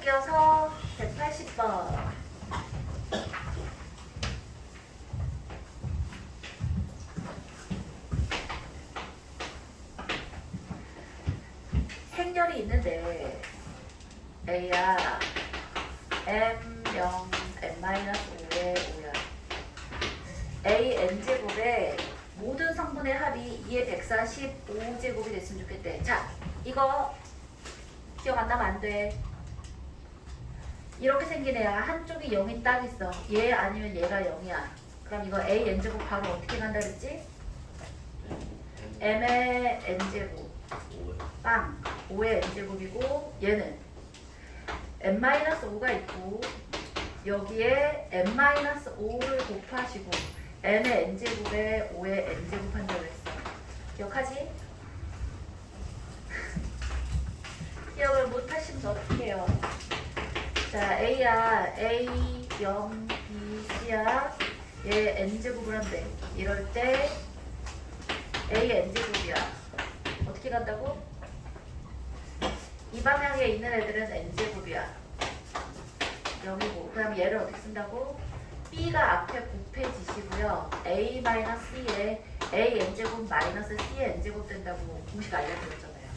바뀌어서 180번. 행렬이 있는데 A야 M0 N-5의 5야. A N제곱에 모든 성분의 합이 2의 145제곱이 됐으면 좋겠대. 자, 이거 기억 안 나면 안 돼. 이렇게 생긴 애야. 한쪽이 0이 딱 있어. 얘 아니면 얘가 0이야. 그럼 이거 A N제곱 바로 어떻게 간다 그랬지? M의 N제곱 빵 5의 N제곱이고 얘는 N-5가 있고 여기에 N-5를 곱하시고 N의 N제곱에 5의 N제곱 한다고 했어. 기억하지? 기억을 못하시면 어떡해요? 자, A야 A, 0, B, C야 얘 N제곱을 한대. 이럴 때 A N제곱이야. 어떻게 간다고? 이 방향에 있는 애들은 N제곱이야. 0이고 그 다음 얘를 어떻게 쓴다고? B가 앞에 곱해지시고요. A-C에 A N제곱 마이너스 C의 N제곱 된다고 공식 알려드렸잖아요.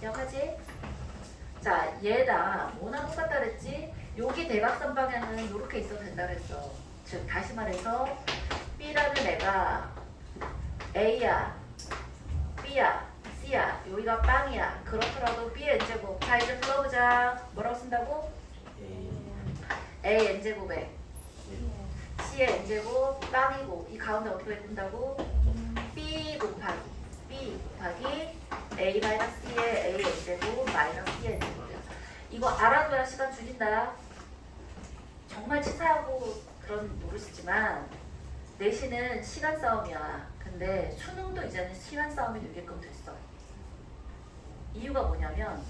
기억하지? 자, 얘다. 뭐나 똑같다 그랬지? 여기 대각선 방향은 이렇게 있어도 된다 그랬어. 즉 다시 말해서 B라는 애가 A야, B야, C야. 여기가 빵이야. 그렇더라도 B의 N제곱. 자, 이제 불러보자. 뭐라고 쓴다고? A N제곱에 C의 N제곱 빵이고 이 가운데 어떻게 푼다고? B 곱하기 A-C의 A N제곱 마이너스 C의 N제곱이야. 이거 알아둬야 시간 줄인다. 정말 치사하고 그런 노릇이지만 내신은 시간 싸움이야. 근데 수능도 이제는 시간 싸움이 되게끔 됐어. 이유가 뭐냐면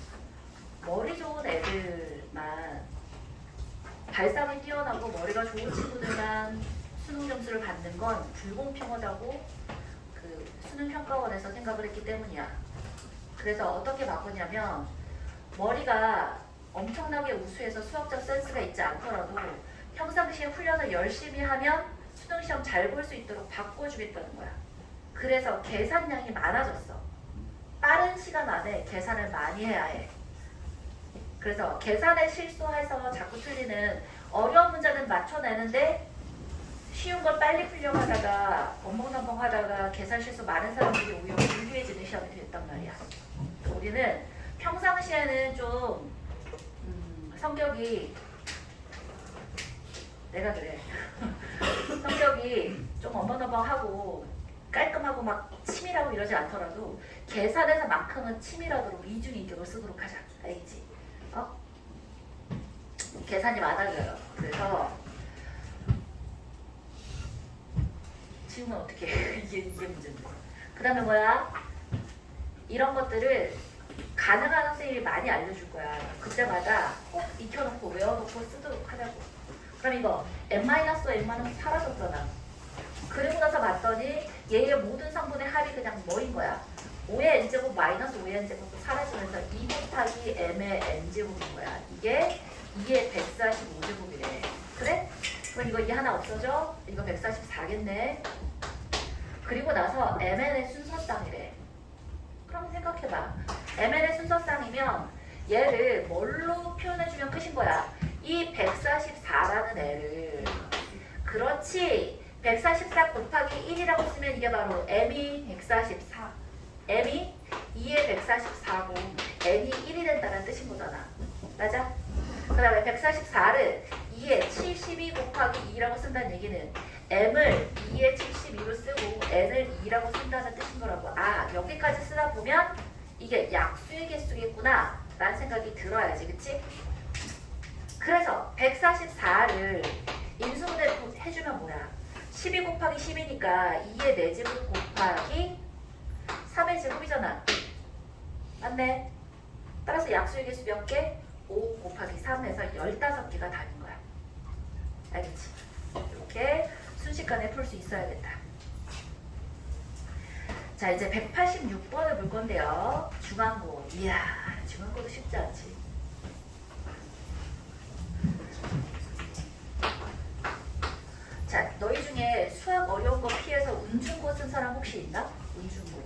머리 좋은 애들만 발상이 뛰어나고 머리가 좋은 친구들만 수능 점수를 받는 건 불공평하다고 그 수능평가원에서 생각을 했기 때문이야. 그래서 어떻게 바꾸냐면 머리가 엄청나게 우수해서 수학적 센스가 있지 않더라도 평상시에 훈련을 열심히 하면 수능시험 잘 볼 수 있도록 바꿔주겠다는 거야. 그래서 계산량이 많아졌어. 빠른 시간 안에 계산을 많이 해야 해. 그래서 계산에 실수해서 자꾸 틀리는 어려운 문제는 맞춰내는데 쉬운 걸 빨리 풀려고 하다가 엉망진창 하다가 계산 실수 많은 사람들이 오히려 불리해지는 시험이 됐단 말이야. 우리는 평상시에는 좀 성격이 내가 그래. 성격이 좀 어벙어벙하고 깔끔하고 막 치밀하고 이러지 않더라도 계산에서만큼은 치밀하도록 이중인격을 쓰도록 하자. 알겠지? 계산이 많아져요. 그래서 지우면 어떻게 해? 이게 문제인데. 그 다음에 뭐야? 이런 것들을 가능한 선생님이 많이 알려줄 거야. 그때마다 꼭 익혀놓고 외워놓고 쓰도록 하자고. 그럼 이거 N-N 사라졌잖아. 그리고 나서 봤더니 얘의 모든 성분의 합이 그냥 뭐인 거야? 5의 N제곱 마이너스 5의 N제곱도 사라지면서 2 곱하기 M의 N제곱인 거야. 이게 2의 145제곱이래. 그래? 그럼 이거 2 하나 없어져? 이거 144겠네. 그리고 나서 MN의 순서쌍이래. 그럼 생각해봐. MN의 순서쌍이면 얘를 뭘로 표현해주면 끝인 거야. 이 144라는 애를 그렇지 144 곱하기 1이라고 쓰면 이게 바로 M이 144 M이 2의 144고 N이 1이 된다는 뜻인 거잖아. 맞아? 그 다음에 144를 2의 72 곱하기 2라고 쓴다는 얘기는 M을 2의 72로 쓰고 N을 2라고 쓴다는 뜻인 거라고. 아, 여기까지 쓰다 보면 이게 약수의 개수겠구나 라는 생각이 들어야지. 그치? 그래서 144를 인수분해 해주면 뭐야? 12 곱하기 10이니까 2의 4제곱 곱하기 3의 제곱이잖아. 맞네? 따라서 약수의 개수 몇 개? 5 곱하기 3에서 15개가 답인 거야. 알겠지? 이렇게 순식간에 풀 수 있어야겠다. 자, 이제 186번을 볼 건데요. 중앙고. 이야, 중앙고도 쉽지 않지. 쓴 사람 혹시 있나? 운중고.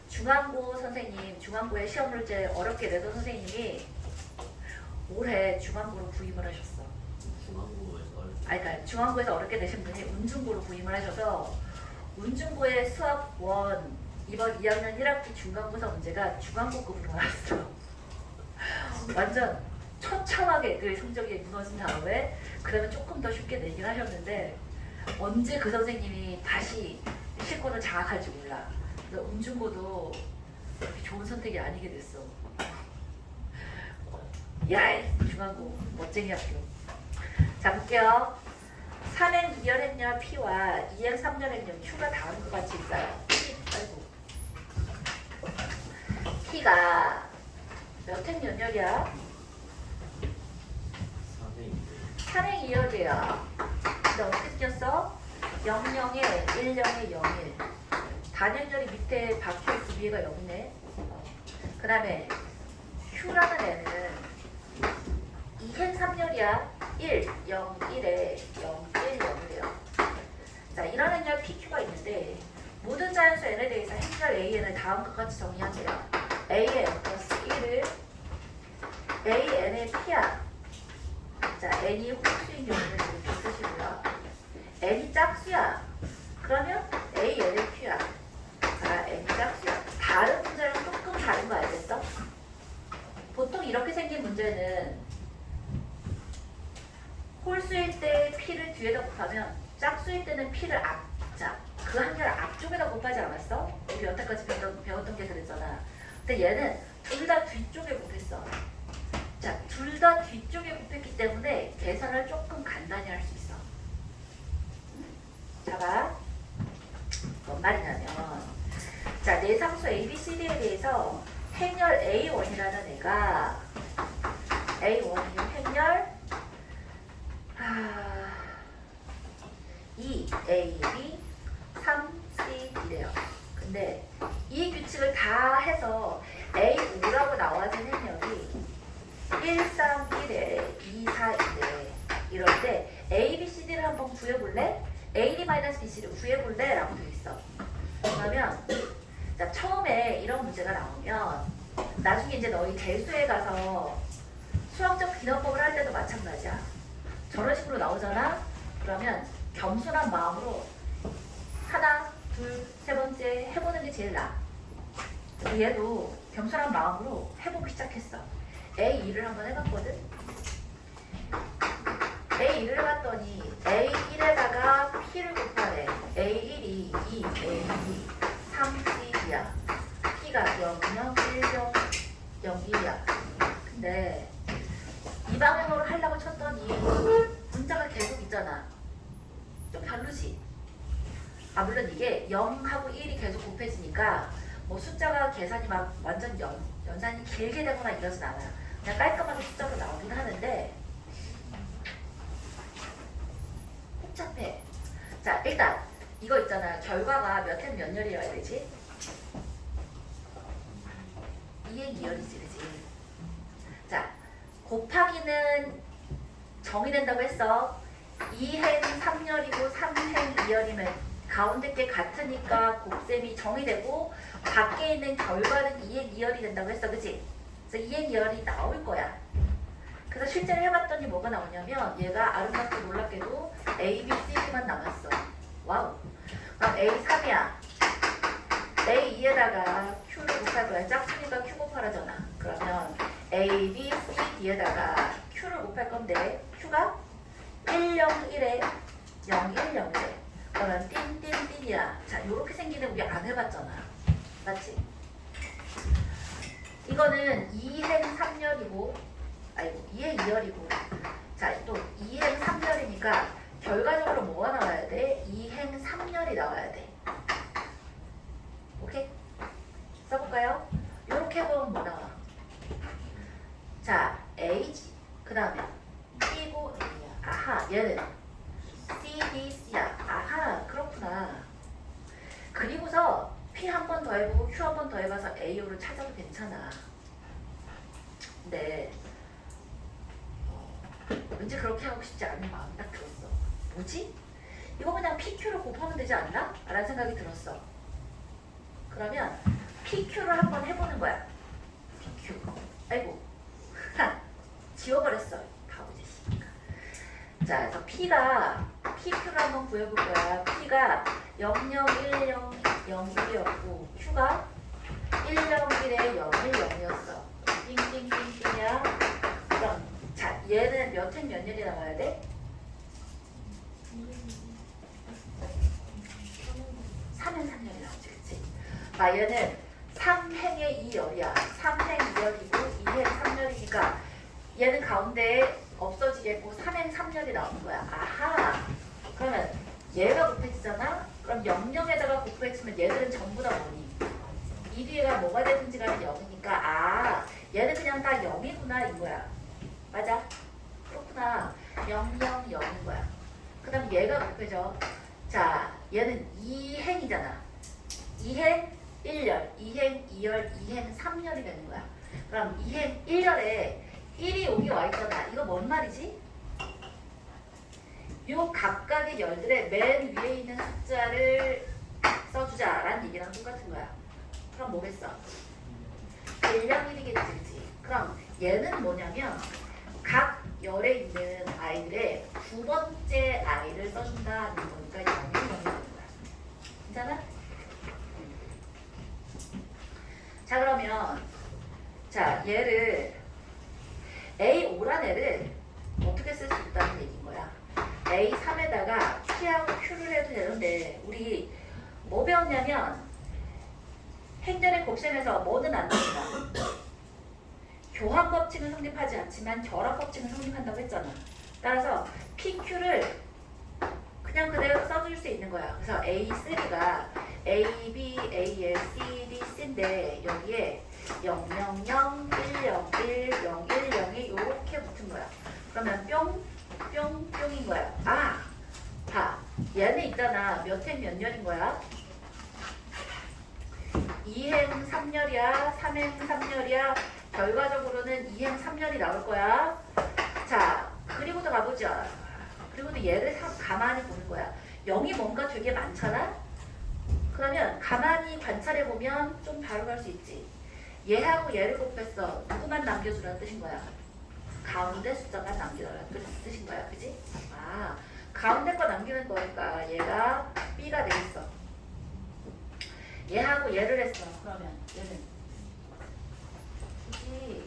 중앙고 선생님, 중앙고에 시험 문제 어렵게 내던 선생님이 올해 중앙고로 부임을 하셨어. 그러니까 중앙고에서 어렵게 내신 분이 운중고로 부임을 하셔서 운중고의 수학 1 이번 2학년 1학기 중간고사 문제가 중앙고급으로 나왔어. 완전 처참하게 그 성적이 무너진 다음에 그러면 조금 더 쉽게 내긴 하셨는데 언제 그 선생님이 다시 실권을 장악할지 몰라. 그래서 운중고도 그렇게 좋은 선택이 아니게 됐어. 야이 중앙고 멋쟁이 학교. 자 볼게요. 3행 2열 행렬 P와 2행 3열 행렬 Q가 다음과 같이 있어요. P가 몇 행 몇 열이야? 3행 2열이야. 근데 어떻게 생겼어? 00에 10에 01. 단연열이 밑에 박혀있고 위에가 0이네. 그 다음에 Q라는 애는 2행 3열이야. 1, 0, 1에 0, 1, 0이래요. 자, 이런 행렬 PQ가 있는데 모든 자연수 n에 대해서 행렬 AN을 다음과 같이 정의한대요. AN 플러스 1을 AN의 P야. 자, N이 홀수인 경우는 이렇게 쓰시고요. N이 짝수야. 그러면 AN의 Q야. 자, N이 짝수야. 다른 문제랑 조금 다른 거 알겠어? 보통 이렇게 생긴 문제는 홀수일 때 P를 뒤에다 곱하면 짝수일 때는 P를 앞자 그 한결 앞쪽에다 곱하지 않았어? 우리 여태까지 배웠던 게 그랬잖아. 근데 얘는 둘 다 뒤쪽에 곱했어. 자, 둘 다 뒤쪽에 곱했기 때문에 계산을 조금 간단히 할 수 있어. 자, 봐. 뭔 말이냐면 자, 내상수 ABCD에 대해서 행렬 A1이라는 애가 A1이 행렬 2AB 3C이래요. 근데 이 규칙을 다 해서 A5라고 나와진 행렬이 1, 3, 1에 2, 4, 1에 이럴 때 A, B, C, D를 한번 구해볼래? AD-BC를 구해볼래? 라고 되어 있어. 그러면 자, 처음에 이런 문제가 나오면 나중에 이제 너희 대수에 가서 수학적 비너법을 할 때도 마찬가지야. 저런 식으로 나오잖아? 그러면 겸손한 마음으로 하나, 둘, 세 번째 해보는 게 제일 나아. 얘도 겸손한 마음으로 해보기 시작했어. A2를 한번 해봤거든? A2를 해봤더니 A1에다가 P를 곱하래. A1이 2, A2이 3C야. P가 0, 0, 1, 0, 0, 1이야. 근데 이 방향으로 하려고 쳤더니 문자가 계속 있잖아. 좀 별로지? 물론 이게 0하고 1이 계속 곱해지니까 뭐 숫자가 계산이 막 완전 연산이 길게 되거나 이러진 않아. 그냥 깔끔하게 숫자로 나오긴 하는데 복잡해. 자, 일단 이거 있잖아. 결과가 몇 행 몇 열이어야 되지? 2행 2열이지, 그지? 자, 곱하기는 정의된다고 했어. 2행 3열이고 3행 2열이면 가운데 게 같으니까 곱셈이 정의되고 밖에 있는 결과는 2행 2열이 된다고 했어. 그치? 그래서 2행 2열이 나올 거야. 그래서 실제로 해봤더니 뭐가 나오냐면 얘가 아름답고 놀랍게도 A, B, C만 남았어. 와우. 그럼 A3이야. A2에다가 Q를 곱할 거야. 짝수니까 Q 곱하라잖아. 그러면 A, B, C, D에다가 Q를 곱할 건데 Q가 1, 0, 1에 0, 1, 0이래. 그러면 띵띵띵이야. 자, 요렇게 생긴 애 우리 안 해봤잖아. 맞지? 이거는 2행 3열이고 아이고 2행 2열이고 자, 또 2행 3열이니까 결과적으로 뭐가 나와야 돼? 2행 3열이 나와야 돼. 오케이? 써볼까요? 요렇게 해보면 뭐 나와? 자, A지. 그 다음에 B고 A야. 아하, 얘는 C, D, C야. 아하, 그렇구나. 그리고서 P 한 번 더 해보고 Q 한 번 더 해봐서 AO를 찾아도 괜찮아. 근데 왠지 그렇게 하고 싶지 않은 마음이 딱 들었어. 뭐지? 이거 그냥 PQ로 곱하면 되지 않나? 라는 생각이 들었어. 그러면 PQ를 한번 해보는 거야. PQ. 아이고. 지워버렸어. 바보지. 자, 그래서 PQ를 한번 구해볼 거야. P가 001001이었고 Q가 101에 010이었어. 띵띵띵띵이야. 그럼 자, 얘는 몇 행 몇 년이 나와야 돼? 3행 3년이 나오지, 그치? 아, 얘는 3행의 2열이야. 3행 2열이고 2행 3열이니까 얘는 가운데에 없어지겠고 3행 3열이 나오는 거야. 아하! 그러면 얘가 곱해지잖아? 그럼 00에다가 곱해지면 얘들은 전부 다 뭐니? 이 뒤에가 뭐가 되든지 간에 0이니까 아, 얘는 그냥 다 0이구나 이거야. 맞아? 그렇구나. 0, 0, 0인 거야. 그 다음 얘가 곱해져. 자, 얘는 2행이잖아. 2행 1열, 2행 2열, 2행 3열이 되는 거야. 그럼 2행 1열에 1이 여기 와 있잖아. 이거 뭔 말이지? 요 각각의 열들의 맨 위에 있는 숫자를 써주자라는 얘기랑 똑같은 거야. 그럼 뭐겠어? 1, 0, 1이겠지, 그치? 그럼 얘는 뭐냐면 각 열에 있는 아이들의 두 번째 아이를 써준다는 거니까 0이 0이 되는 거야. 괜찮아? 자, 그러면 자, 얘를 A5란 애를 어떻게 쓸 수 있다는 얘기인 거야. A3에다가 P하고 Q를 해도 되는데 우리 뭐 배웠냐면 행렬의 곱셈에서 뭐는 안 됩니다. 교환 법칙은 성립하지 않지만 결합 법칙은 성립한다고 했잖아. 따라서 PQ를 그냥 그대로 써줄 수 있는 거야. 그래서 A3가 A, B, A, L, C, D, C인데 여기에 0, 0, 0, 1, 0, 1, 0, 1, 0이 이렇게 붙은 거야. 그러면 뿅, 뿅, 뿅인 거야. 아, 봐. 얘는 있잖아. 몇 행 몇 년인 거야? 2행 3열이야. 3행 3열이야. 결과적으로는 2행 3열이 나올 거야. 자, 그리고도 가보자. 그리고도 얘를 가만히 보는 거야. 0이 뭔가 되게 많잖아? 그러면 가만히 관찰해보면 좀 바로 갈 수 있지. 얘하고 얘를 곱했어. 누구만 남겨주라는 뜻인 거야. 가운데 숫자만 남겨달라는 뜻인 거야. 그지? 아, 가운데 거 남기는 거니까 얘가 B가 되겠어. 얘하고 얘를 했어. 그러면 얘는 굳이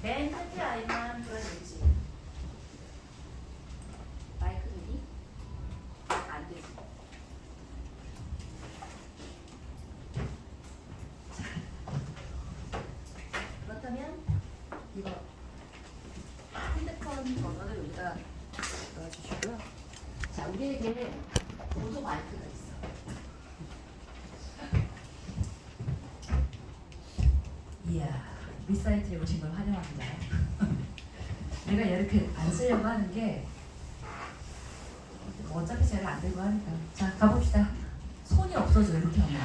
맨 끝에 아이만 줘야 되지. 마이크 되니? 안 되지. 자, 그렇다면 이거 핸드폰 번호를 여기다 넣어주시고요. 자, 우리에게 보조 마이크가 있어. 이야, 우리 사이트에 오신 걸 환영합니다. 내가 이렇게 안 쓰려고 하는 게 어차피 잘 안 들고 하니까. 자, 가봅시다. 손이 없어져 이렇게 하면.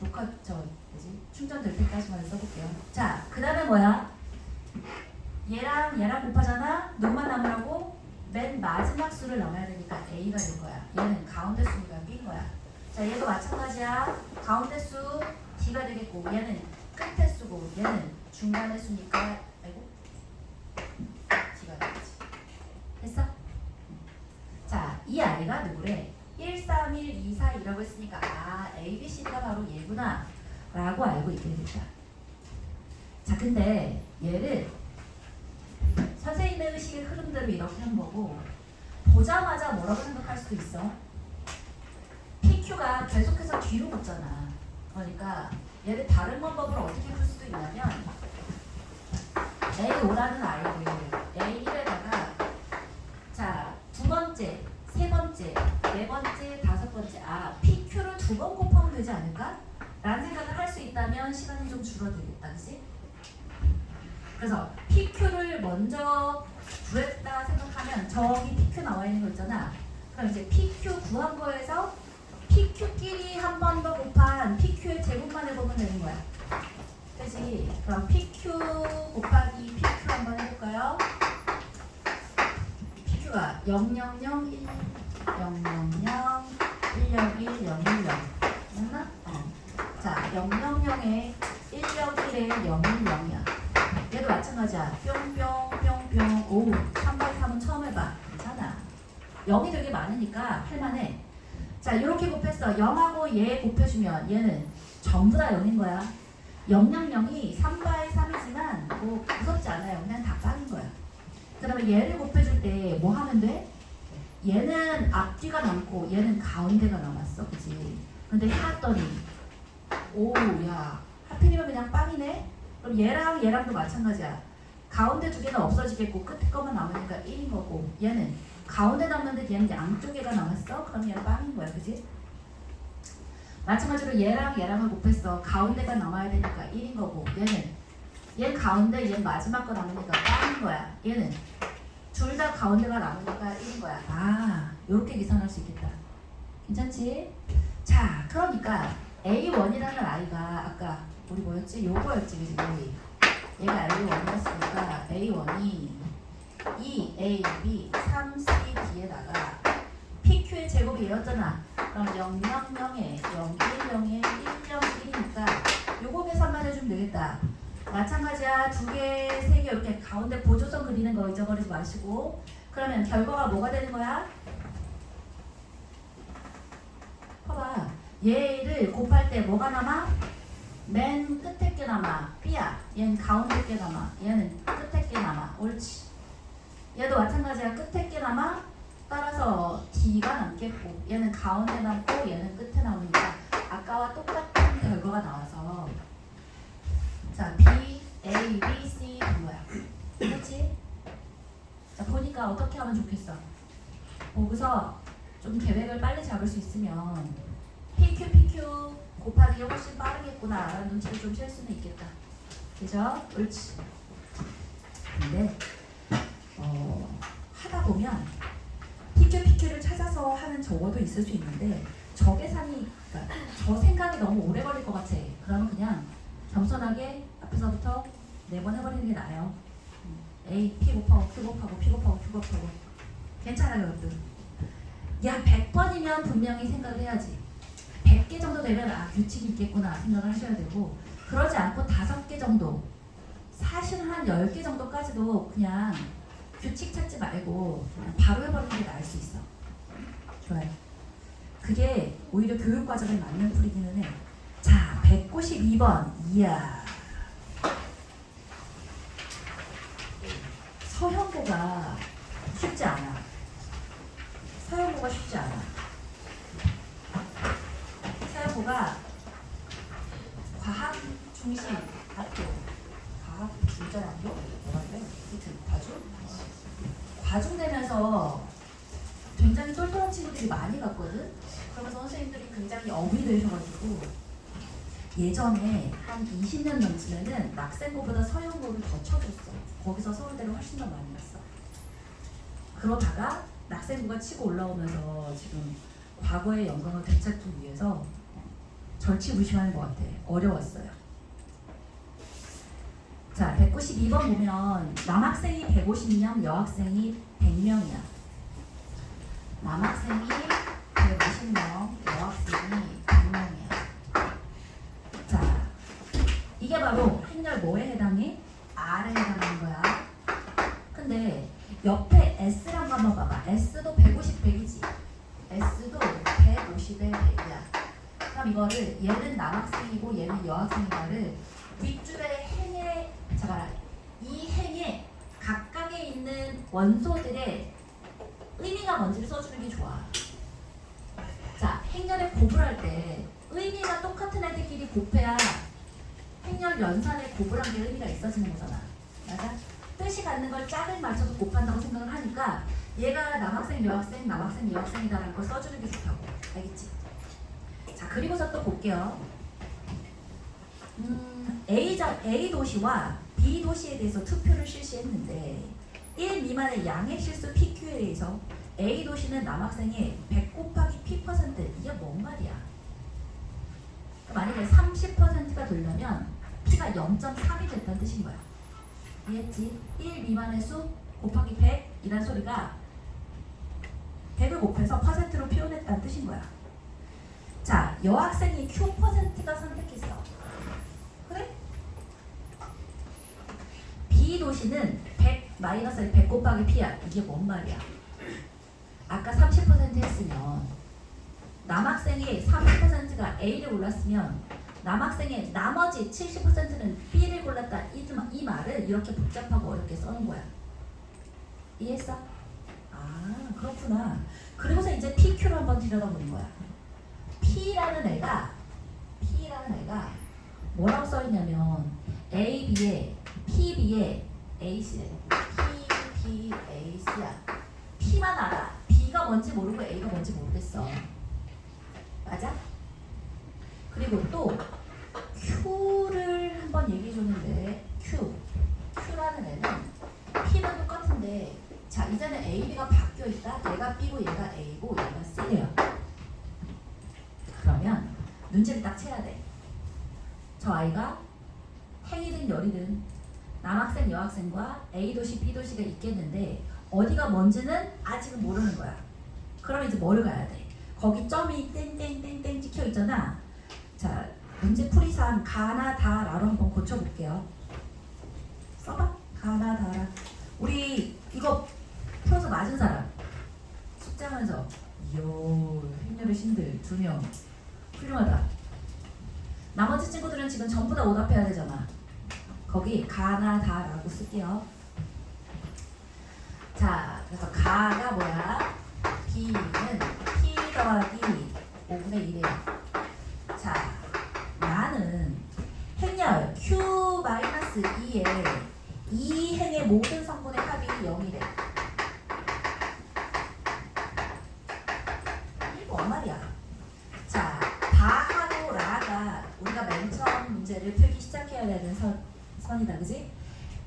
녹화 뭐지? 충전될 때까지만 써볼게요. 자, 그 다음에 뭐야? 얘랑 곱하잖아? 누구만 남으라고? 맨 마지막 수를 남아야 되니까 A가 될 거야. 얘는 가운데 수니까 B인 거야. 자, 얘도 마찬가지야. 가운데 수 D가 되겠고 얘는 끝에 수고 얘는 중간에 수니까 아이고 D가 되겠지. 됐어? 자, 이 아이가 누구래? 1, 3, 1, 2, 4, 2라고 했으니까 아, A, B, C가 바로 얘구나 라고 알고 있게 됐다. 자, 근데 얘를 선생님의 의식의 흐름대로 이렇게 한 거고 보자마자 뭐라고 생각할 수도 있어. PQ가 계속해서 뒤로 붙잖아. 그러니까 얘를 다른 방법으로 어떻게 풀 수도 있냐면 A5라는 아이를 A1에다가 자, 두 번째, 세 번째, 네 번째, 다섯 번째 아, PQ를 두 번 곱하면 되지 않을까? 라는 생각을 할 수 있다면 시간이 좀 줄어들겠다. 그치? 그래서 PQ를 먼저 구했다 생각하면 저기 PQ 나와 있는 거 있잖아. 그럼 이제 PQ 구한 거에서 PQ끼리 한 번 더 곱한 PQ의 제곱만 해보면 되는 거야. 그치? 그럼 PQ 곱하기 PQ 한번 해볼까요? PQ가 해봐. 0, 0, 0, 1, 0, 0, 0, 1, 0, 1, 0, 1, 0. 맞나? 자, 0, 0, 0에 1, 0, 1에 0, 1, 0이야. 얘도 마찬가지야. 뿅뿅, 뿅뿅. 오, 3번, 3은 처음 해봐. 괜찮아. 0이 되게 많으니까 할만해. 자, 이렇게 곱했어. 0하고 얘 곱해주면 얘는 전부 다 0인 거야. 0, 0, 0이 3바의 3이지만 뭐 무섭지 않아요. 그냥 다 빵인 거야. 그 다음에 얘를 곱해줄 때 뭐 하면 돼? 얘는 앞뒤가 남고 얘는 가운데가 남았어. 그치? 근데 해봤더니 오, 야, 하필이면 그냥 빵이네? 그럼 얘랑 얘랑도 마찬가지야. 가운데 두 개는 없어지겠고 끝에 거만 남으니까 1인 거고, 얘는 가운데 남는데 얘는 양쪽에가 남았어? 그럼 얘는 빵인 거야. 그치? 마찬가지로 얘랑 얘랑을 곱했어. 가운데가 남아야 되니까 1인 거고, 얘 가운데, 얘 마지막 거 남으니까 빵인 거야. 얘는 둘 다 가운데가 남으니까 1인 거야. 아, 요렇게 계산할 수 있겠다. 괜찮지? 자, 그러니까 A1이라는 아이가 아까 우리 뭐였지? 요거였지, 그지? 얘가 A1이었으니까 A1이 2, A, B, 3, C, D에다가 PQ의 제곱이 얘였잖아. 그럼 0, 0, 0에 0, 1, 0에 1, 0, 1이니까 요거 계산만 해주면 되겠다. 마찬가지야. 두 개, 세 개 이렇게 가운데 보조선 그리는 거 잊어버리지 마시고. 그러면 결과가 뭐가 되는 거야? 봐봐. 얘를 곱할 때 뭐가 남아? 맨 끝에 게 남아. B야. 얘는 가운데 게 남아. 얘는 끝에 게 남아. 옳지. 얘도 마찬가지야. 끝에 게 남아. 따라서 D가 남겠고, 얘는 가운데 남고 얘는 끝에 남으니까 아까와 똑같은 결과가 나와서, 자, B, A, B, C 된 거야. 그렇지? 자, 보니까 어떻게 하면 좋겠어? 거기서 좀 계획을 빨리 잡을 수 있으면 PQ, PQ 곱하기가 훨씬 빠르겠구나 라는 눈치를 좀 챌 수는 있겠다. 그죠? 옳지. 근데 하다 보면 PQ, PQ를 찾아서 하는 적어도 있을 수 있는데, 저 계산이, 그러니까 저 생각이 너무 오래 걸릴 것 같아. 그러면 그냥 겸손하게 앞에서부터 4번 해버리는 게 나아요. A, P 곱하고 Q 곱하고 P 곱하고 Q 곱하고. 괜찮아요, 그것도. 야, 100번이면 분명히 생각을 해야지. 100개 정도 되면 아, 규칙이 있겠구나 생각을 하셔야 되고, 그러지 않고 5개 정도, 사실 한 10개 정도까지도 그냥 규칙 찾지 말고 그냥 바로 해버리는 게 나을 수 있어. 좋아요. 그게 오히려 교육 과정에 맞는 풀이기는 해. 자, 192번. 이야. 서형고가 쉽지 않아. 서형고가 쉽지 않아. 서형고가 과학 중심 학교. 과학 중점 학교? 뭐라고요? 하여튼 과중되면서 굉장히 똘똘한 친구들이 많이 갔거든. 그러면서 선생님들이 굉장히 업이 되셔가지고 예전에 한 20년 넘치면은 낙생고보다 서영고를 더 쳐줬어. 거기서 서울대를 훨씬 더 많이 갔어. 그러다가 낙생고가 치고 올라오면서 지금 과거의 영광을 되찾기 위해서 절치부심하는 것 같아. 어려웠어요. 자, 192번 보면 남학생이 150명, 여학생이 100명이야. 남학생이 150명, 여학생이 100명이야. 자, 이게 바로 행렬 뭐에 해당해? R에 해당하는 거야. 근데 옆에 S란 거 한번 봐봐. S도 150, 100이지. S도 150에 100이야. 그럼 이거를 얘는 남학생이고 얘는 여학생이다를 윗줄에 행에, 잠깐만, 이 행에 각각에 있는 원소들의 의미가 뭔지를 써주는 게 좋아. 자, 행렬에 곱을 할 때 의미가 똑같은 애들끼리 곱해야 행렬 연산에 곱을 한 게 의미가 있어지는 거잖아. 맞아? 뜻이 같는 걸 짝을 맞춰서 곱한다고 생각을 하니까 얘가 남학생, 여학생, 남학생, 여학생이다라는 걸 써주는 게 좋다고. 알겠지? 자, 그리고서 또 볼게요. A 도시와 B 도시에 대해서 투표를 실시했는데 1 미만의 양의 실수 PQ에 대해서 A 도시는 남학생의 100 곱하기 P%, 이게 뭔 말이야? 만약에 30%가 되려면 P가 0.3이 됐다는 뜻인 거야. 이해했지? 1 미만의 수 곱하기 100 이란 소리가 100을 곱해서 퍼센트로 표현했다는 뜻인 거야. 자, 여학생이 Q%가 선택했어. 그래? B 도시는 100 마이너스 100 곱하기 P야. 이게 뭔 말이야? 아까 30% 했으면 남학생이 30%가 A를 골랐으면 남학생의 나머지 70%는 B를 골랐다. 이 말을 이렇게 복잡하고 어렵게 써는 거야. 이해했어? 아, 그렇구나. 그리고서 이제 PQ를 한번 들여다보는 거야. P라는 애가 뭐라고 써있냐면 A, B에 P, B에 A씨래. P, B, A씨야. P만 알아. B가 뭔지 모르고 A가 뭔지 모르겠어. 맞아? 그리고 또 Q를 한번 얘기해 줬는데 Q라는 애는 P는 똑같은데 자, 이제는 A, B가 바뀌어 있다. 얘가 B고 얘가 A고 얘가 C래요. 그러면 눈치를 딱 채야 돼. 저 아이가 행이든 열이든 남학생, 여학생과 A 도시, B 도시가 있겠는데 어디가 뭔지는 아직은 모르는 거야. 그럼 이제 뭐를 가야 돼? 거기 점이 땡땡땡땡 찍혀 있잖아. 자, 문제 풀이상 가나 다라로 한번 고쳐볼게요. 써봐. 가나 다라. 우리 이거 풀어서 맞은 사람 숙제하면서 이야, 행렬의 신들 2명 훌륭하다. 나머지 친구들은 지금 전부 다 오답해야 되잖아. 거기 가나 다라고 쓸게요. 자, 그래서 가가 뭐야? B는 P 더하기 5분의 1이에요. 자, 나는 행렬 Q-2에 이 행의 모든 성분의 합이 0이래. 이게 뭔 말이야? 자, 다하고 라가 우리가 맨 처음 문제를 풀기 시작해야 되는 선이다, 그지?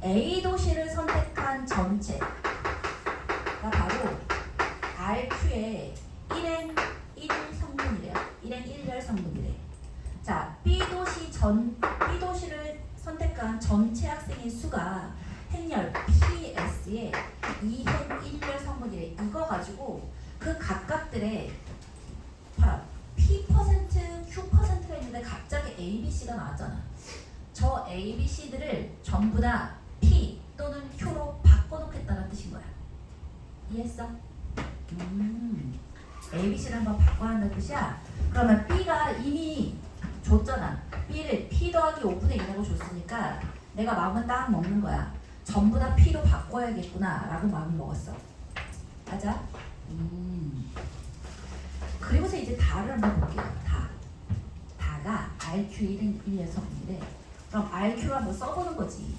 A 도시를 선택한 전체가 바로 RQ의 1행 1 성분이래요. 1행 1열 성분이래. 자, B 도시를 선택한 전체 학생의 수가 행렬 PS의 2행 1열 성분이래. 이거 가지고 그 각각들의 봐라. P%, Q%가 있는데 갑자기 A, B, C가 나왔잖아. 저 A, B, C들을 전부 다 P 또는 Q로 바꿔놓겠다는 뜻인 거야. 이해했어? A, B, C를 한번 바꿔야 한다는 뜻이야. 그러면 B가 이미 줬잖아. B를 P 더하기 5분의 1이라고 줬으니까 내가 마음은 딱 먹는 거야. 전부 다 P로 바꿔야겠구나 라고 마음을 먹었어. 맞아? 그리고서 이제 다를 한번 볼게요. 다가 RQ 1의 성분인데 그럼 RQ를 한번 써보는 거지.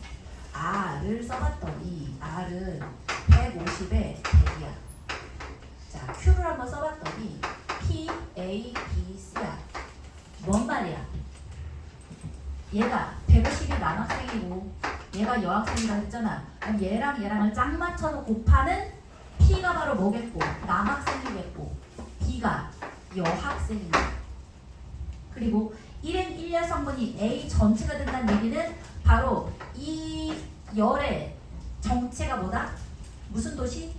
R을 써봤더니 R은 150에 100이야. 자, Q를 한번 써봤더니 P, A, B, C야. 뭔 말이야? 얘가 150이 남학생이고 얘가 여학생이라 했잖아. 그럼 얘랑을 짝 맞춰서 곱하는 P가 바로 뭐겠고? 남학생이겠고 B가 여학생이야. 그리고 1행 1열 성분이 A 전체가 된다는 얘기는 바로 이 열의 정체가 뭐다? 무슨 도시?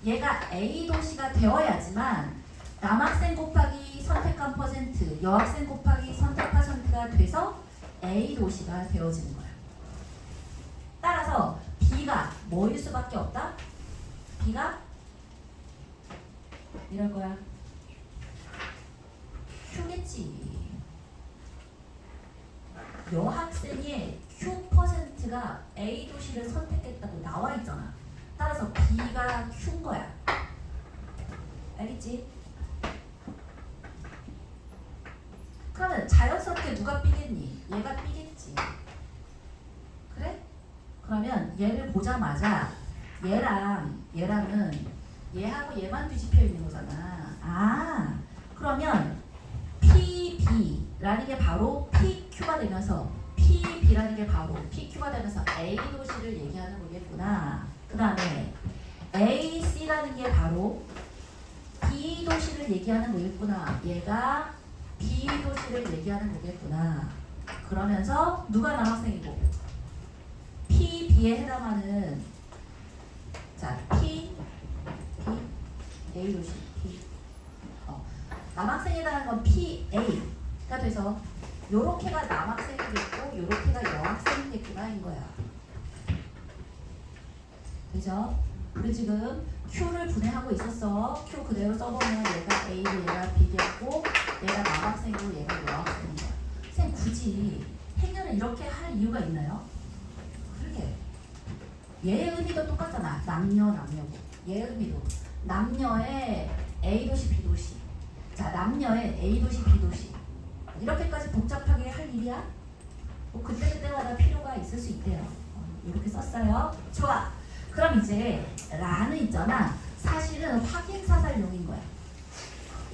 얘가 A 도시가 되어야지만 남학생 곱하기 선택한 퍼센트, 여학생 곱하기 선택 퍼센트가 돼서 A 도시가 되어지는 거야. 따라서 B가 뭐일 수밖에 없다? B가 이럴 거야. Q겠지. 여학생의 Q%가 A 도시를 선택했다고 나와 있잖아. 따라서 B가 Q인 거야. 알겠지? 그러면 자연스럽게 누가 B겠니? 얘가 B겠지. 그래? 그러면 얘를 보자마자 얘랑은 얘하고 얘만 뒤집혀 있는 거잖아. 아, 그러면 PB라는 게 바로 PQ가 되면서 PB라는 게 바로 PQ가 되면서 A 도시를 얘기하는 거겠구나. 그 다음에 AC라는 게 바로 B 도시를 얘기하는 거겠구나. 얘가 B 도시를 얘기하는 거겠구나. 그러면서 누가 남학생이고 PB에 해당하는 자 P A 도시 P. 남학생이라는 건 PA가 돼서 요렇게가 남학생이겠고 요렇게가 여학생이겠구나인 거야. 그죠? 우리 지금 Q를 분해하고 있었어. Q 그대로 써보면 얘가 A고 얘가 B겠고 얘가 남학생이고 얘가 여학생인 거야. 선생님 굳이 행렬을 이렇게 할 이유가 있나요? 그러게. 얘의 의미도 똑같잖아. 남녀고. 얘의 의미도 남녀의 A 도시 B 도시. 자, 남녀의 A 도시 B 도시. 이렇게까지 복잡하게 할 일이야? 뭐 그때그때마다 필요가 있을 수 있대요. 이렇게 썼어요. 좋아. 그럼 이제 라는 있잖아. 사실은 확인사살용인 거야.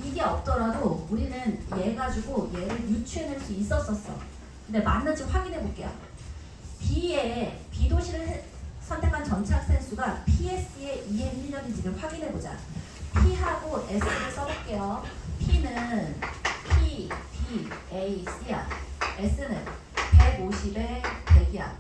이게 없더라도 우리는 얘 가지고 얘를 유추해낼 수 있었었어. 근데 맞는지 확인해 볼게요. B의 B 도시를 선택한 전체 학생 수가 PS의 2행 1년인지를 확인해 보자. P하고 S를 써볼게요. P는 P, D, A, C야. S는 150에 100이야.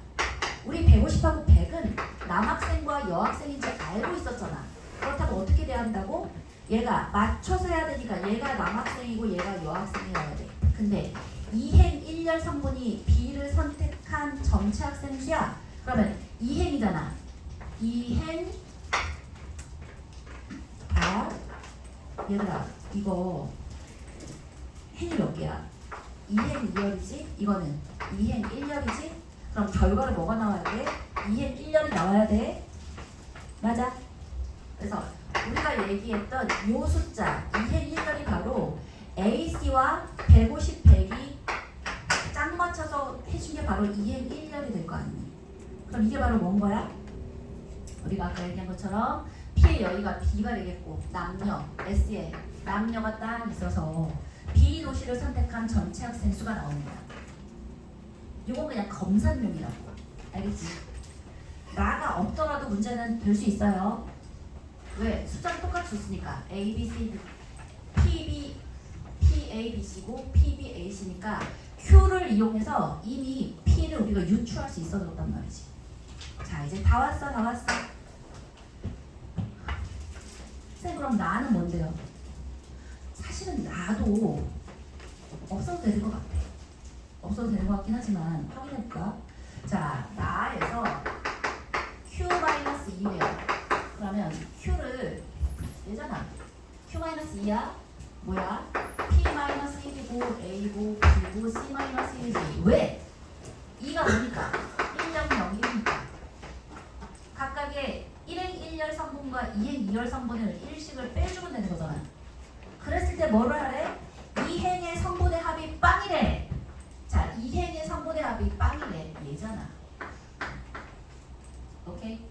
우리 150하고 100은 남학생과 여학생인지 알고 있었잖아. 그렇다고 어떻게 돼야 한다고? 얘가 맞춰서 해야 되니까 얘가 남학생이고 얘가 여학생이어야 돼. 근데 2행 1열 성분이 B를 선택한 전체 학생 수야. 그러면 2행이잖아. 2행 얘들아 이거 행이 몇 개야? 2행 2열이지? 이거는 2행 1열이지? 그럼 결과를 뭐가 나와야 돼? 2행 1열이 나와야 돼. 맞아. 그래서 우리가 얘기했던 요 숫자 2행 1열이 바로 AC와 150, 100이 짝 맞춰서 해준 게 바로 2행 1열이 될 거 아니니? 그럼 이게 바로 뭔 거야? 우리가 아까 얘기한 것처럼 P의 여기가 B가 되겠고 남녀, S에 남녀가 딱 있어서 B 도시를 선택한 전체 학생 수가 나오는 거야. 이건 그냥 검산용이라고. 알겠지? 나가 없더라도 문제는 될 수 있어요. 왜? 숫자를 똑같이 줬으니까 A, B, C, PB, PABC고 PBAC니까 Q를 이용해서 이미 P를 우리가 유추할 수 있어졌단 말이지. 자 이제 다 왔어. 쌤 그럼 나는 뭔데요? 사실은 나도 없어도 되는 것 같아. 없어도 되는 것 같긴 하지만 확인해볼까? 자 나에서 Q-2래요. 그러면 Q를 얘잖아. Q-2야? 뭐야? P-1이고 A고 B고 C-1이지. 왜? 2가 뭐니까? 1령 0이니까. 각각의 1행 1열 성분과 2행 2열 성분을 1씩을 빼주면 되는 거잖아. 그랬을 때 뭐를 하래? 2행의 성분의 합이 빵이래. 자, 2행의 성분의 합이 빵이래. 얘잖아. 오케이?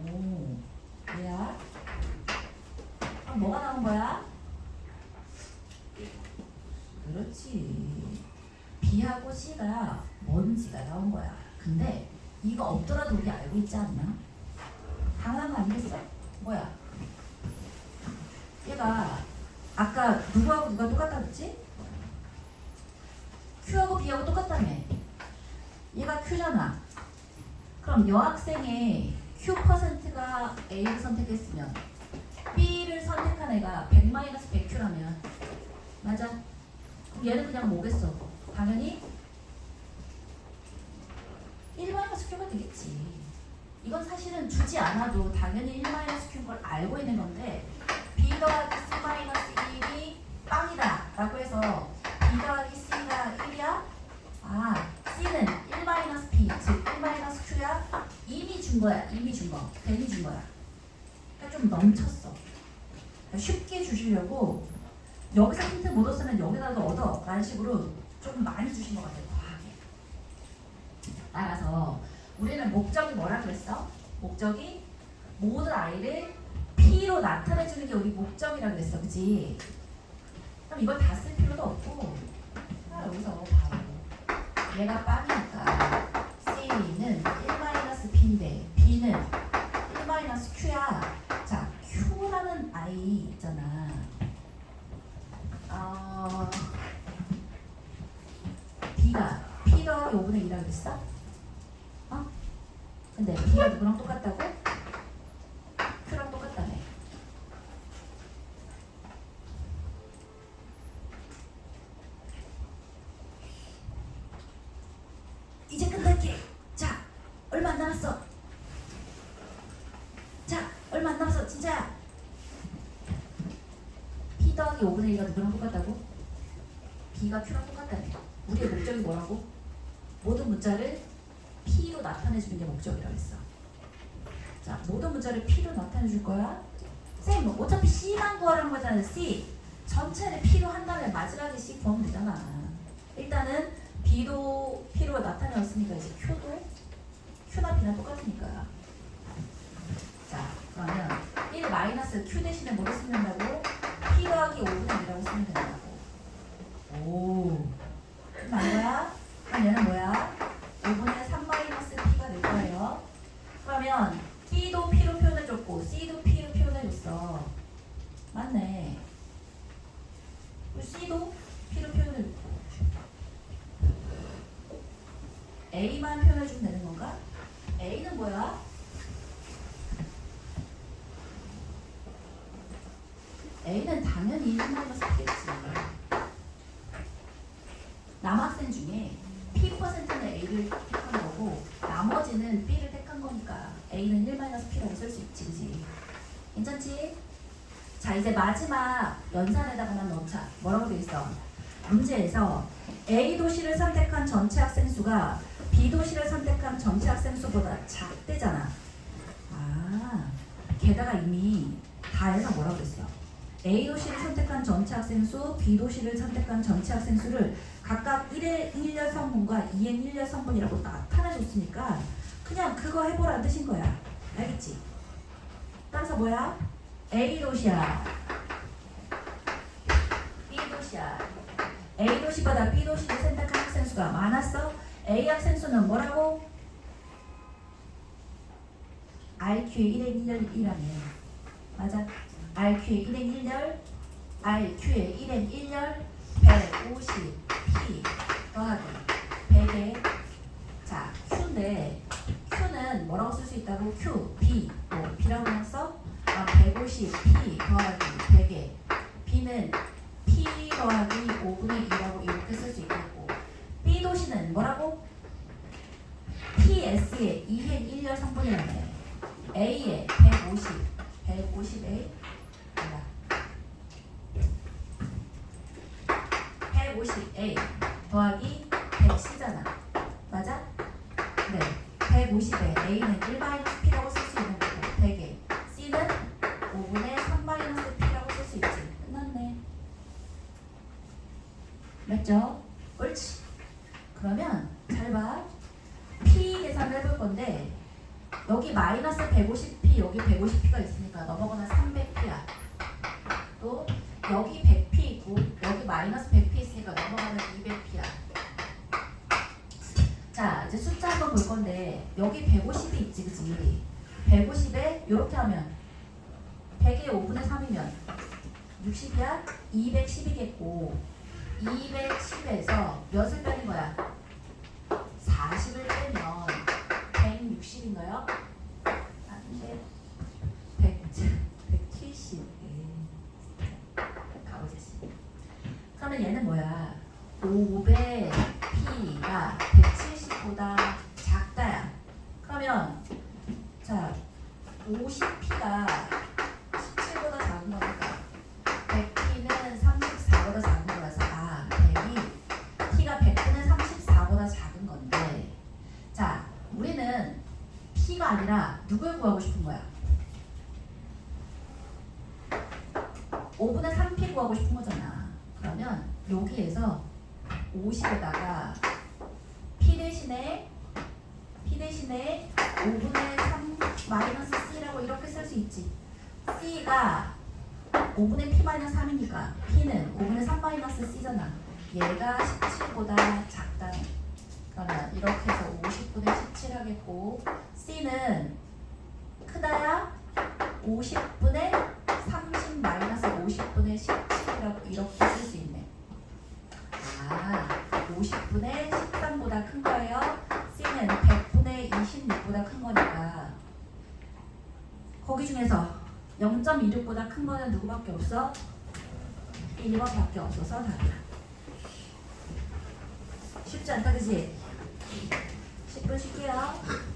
오, 뭐야? 그럼 뭐가 나온 거야? 그렇지. B하고 C가 뭔지가 나온 거야. 근데 이거 없더라도 우리 알고 있지 않나? 당연한 거 아니겠어? 뭐야? 얘가 아까 누구하고 누가 똑같다 그랬지? Q하고 B하고 똑같다며. 얘가 Q잖아. 그럼 여학생의 Q%가 A를 선택했으면 B를 선택한 애가 100-100Q라면 맞아? 그럼 얘는 그냥 뭐겠어? 당연히 1-Q가 되겠지. 이건 사실은 주지 않아도 당연히 1-Q인 걸 알고 있는 건데 B 더하기 C-1이 빵이다 라고 해서 B 더하기 C가 1이야? 아, C는 1-P, 즉 1-Q야? 이미 준 거야. 이미 준 거. 괜히 준 거야. 그러니까 좀 넘쳤어. 그러니까 쉽게 주시려고 여기서 힌트 못 얻으면 여기다도 얻어 라는 식으로 좀 많이 주신 것 같아요. 과하게. 따라서 우리는 목적이 뭐라 그랬어? 목적이 모든 아이를 P로 나타내주는 게 우리 목적이라 그랬어. 그치? 그럼 이걸 다 쓸 필요도 없고 여기서 바로 얘가 빵이니까 C는 1-P인데 B는 1-Q야. 자, Q라는 아이 있잖아. B가 P 더하기 5분의 2라고 그랬어? 근데 B가 누구랑 똑같다고? Q랑 똑같다며. 이렇게. 자, 얼마 안 남았어. 자, 얼마 안 남았어. 진짜. P 더하기 5분의 1가 누구랑 똑같다고? B가 Q랑 똑같다네. 우리의 목적이 뭐라고? 모든 문자를 P로 나타내주는 게 목적이라고 했어. 자, 모든 문자를 P로 나타내줄 거야. 쌤, 어차피 C만 구하라는 거잖아. C. 전체를 P로 한 다음에 마지막에 C 구하면 되잖아. 일단은 B도 P로 나타내었으니까 이제 Q나 B나 똑같으니까. 자, 그러면 1 마이너스 Q 대신에 뭐를 쓰면 된다고? P 더하기 5분의 1이라고 쓰면 된다고. 오. 그럼 뭐야? 그럼 얘는 뭐야? 5분의 3 마이너스 P가 될 거예요. 그러면 B도 P로 표현해줬고 C도 P로 표현해줬어. 맞네. C도 P로 표현해줬고 A만 표현해주면 되는 건가? A는 뭐야? A는 당연히 1마이너스 P겠지. 남학생 중에 P%는 A를 택한 거고 나머지는 B를 택한 거니까 A는 1-P라고 쓸 수 있지, 그지? 괜찮지? 자, 이제 마지막 연산에다가만 넣자. 뭐라고 돼 있어? 문제에서 A 도시를 선택한 전체 학생 수가 B 도시를 선택한 전체 학생 수보다 작대잖아. 아, 게다가 이미 다 해서 뭐라고 했어? A 도시를 선택한 전체 학생 수, B 도시를 선택한 전체 학생 수를 각각 1의 1열 성분과 2의 1열 성분이라고 나타내줬으니까 그냥 그거 해보라는 뜻인 거야. 알겠지? 따라서 뭐야? A 도시야. B 도시야. A 도시보다 B 도시를 선택한 학생 수가 많았어? A 학생 수는 뭐라고? RQ의 1의 1열이라며. 맞아? RQ의 1의 1열, RQ의 1의 1열 150P 더하기 100의 자, Q인데 Q는 뭐라고 쓸 수 있다고? Q, B, 뭐 B라고 그냥 써? 150P 더하기 100의 B는 P 더하기 5분의 2라고 이렇게 쓸 수 있겠고 B 도시는 뭐라고? PS의 2의 1열 성분이라네. A의 150A 150A 더하기 100C잖아. 맞아? 네. 150에 A는 1-P라고 쓸 수 있는 거고 100에 C는 5분의 3-P라고 쓸 수 있지. 끝났네. 맞죠? 옳지. 그러면 잘 봐. P 계산을 해볼 건데 여기 마이너스 150P 여기 150P가 있으니까 넘어가면 300P야. 또 여기 100P 있고 여기 마이너스 100P 있으니까 넘어가면 200P야. 자, 이제 숫자 한번 볼 건데 여기 150이 있지, 그치? 150에 이렇게 하면 100의 5분의 3이면 60이야? 210이겠고 210에서 몇을 빼는 거야? 40을 빼면 160인가요? 안돼. 170. 가보자시. 그러면 얘는 뭐야? 500P가 170보다 작다야. 그러면 자 50P가 17보다 작은 거니까 100P는 34보다 작은 거라서 100이 P가 100분의 34보다 작은 건데 자 우리는 P가 아니라 누굴 구하고 싶은 거야? 5분의 3P 구하고 싶은 거잖아. 그러면 여기에서 50에다가 P 대신에 5분의 3 마이너스 C라고 이렇게 쓸 수 있지. C가 5분의 P 마이너스 3이니까 P는 5분의 3 마이너스 C잖아. 얘가 17보다 작다네. 그러면 이렇게 해서 50분의 17 하겠고 C는 크다야 50분의 30 마이너스 50분의 17이라고 이렇게 쓸 수 있네. 아, 50분의 13보다 큰 거예요. C는 100분의 26보다 큰 거니까 거기 중에서 0.26보다 큰 거는 누구밖에 없어? 1번밖에 없어서 답이야. 쉽지 않다, 그지? 10분 쉴게요.